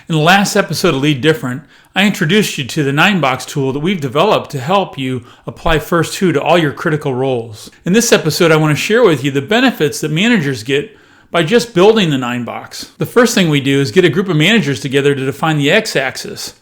In the last episode of Lead Different, I introduced you to the 9-box tool that we've developed to help you apply First Who to all your critical roles. In this episode, I want to share with you the benefits that managers get by just building the 9-box. The first thing we do is get a group of managers together to define the x-axis.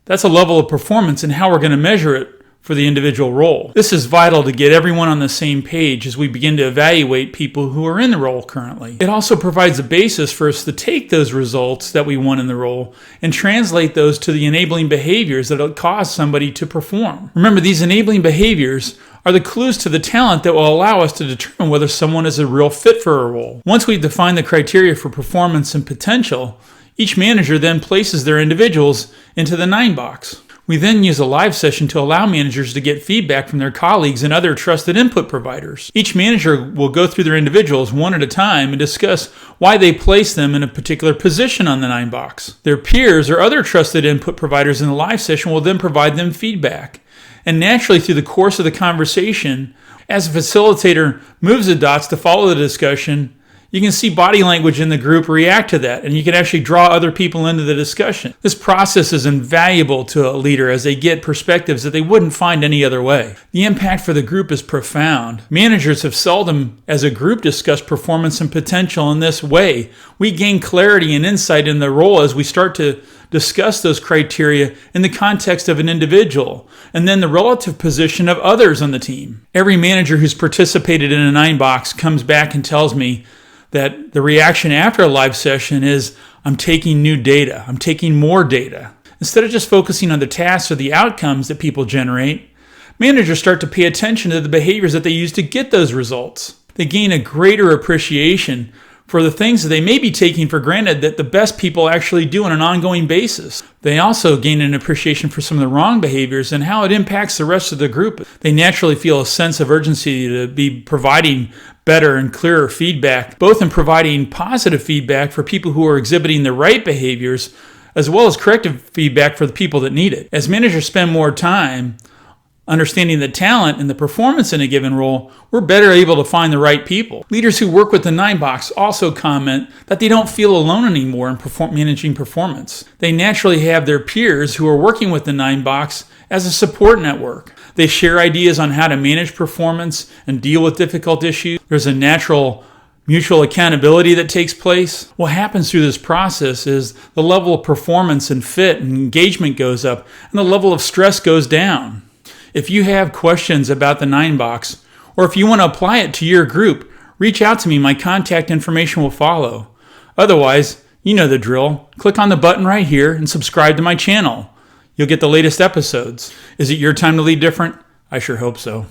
That's a level of performance and how we're going to measure it for the individual role. This is vital to get everyone on the same page as we begin to evaluate people who are in the role currently. It also provides a basis for us to take those results that we want in the role and translate those to the enabling behaviors that will cause somebody to perform. Remember, these enabling behaviors are the clues to the talent that will allow us to determine whether someone is a real fit for a role. Once we've defined the criteria for performance and potential, each manager then places their individuals into the 9-box. We then use a live session to allow managers to get feedback from their colleagues and other trusted input providers. Each manager will go through their individuals one at a time and discuss why they place them in a particular position on the 9-box. Their peers or other trusted input providers in the live session will then provide them feedback. And naturally, through the course of the conversation, as a facilitator moves the dots to follow the discussion, you can see body language in the group react to that, and you can actually draw other people into the discussion. This process is invaluable to a leader as they get perspectives that they wouldn't find any other way. The impact for the group is profound. Managers have seldom, as a group, discussed performance and potential in this way. We gain clarity and insight in the role as we start to discuss those criteria in the context of an individual, and then the relative position of others on the team. Every manager who's participated in a 9-box comes back and tells me that the reaction after a live session is, I'm taking new data, I'm taking more data. Instead of just focusing on the tasks or the outcomes that people generate, managers start to pay attention to the behaviors that they use to get those results. They gain a greater appreciation for the things that they may be taking for granted that the best people actually do on an ongoing basis. They also gain an appreciation for some of the wrong behaviors and how it impacts the rest of the group. They naturally feel a sense of urgency to be providing better and clearer feedback, both in providing positive feedback for people who are exhibiting the right behaviors, as well as corrective feedback for the people that need it. As managers spend more time understanding the talent and the performance in a given role, we're better able to find the right people. Leaders who work with the 9-box also comment that they don't feel alone anymore in managing performance. They naturally have their peers who are working with the 9-box as a support network. They share ideas on how to manage performance and deal with difficult issues. There's a natural mutual accountability that takes place. What happens through this process is the level of performance and fit and engagement goes up, and the level of stress goes down. If you have questions about the 9-box, or if you want to apply it to your group, reach out to me. My contact information will follow. Otherwise, you know the drill. Click on the button right here and subscribe to my channel. You'll get the latest episodes. Is it your time to lead different? I sure hope so.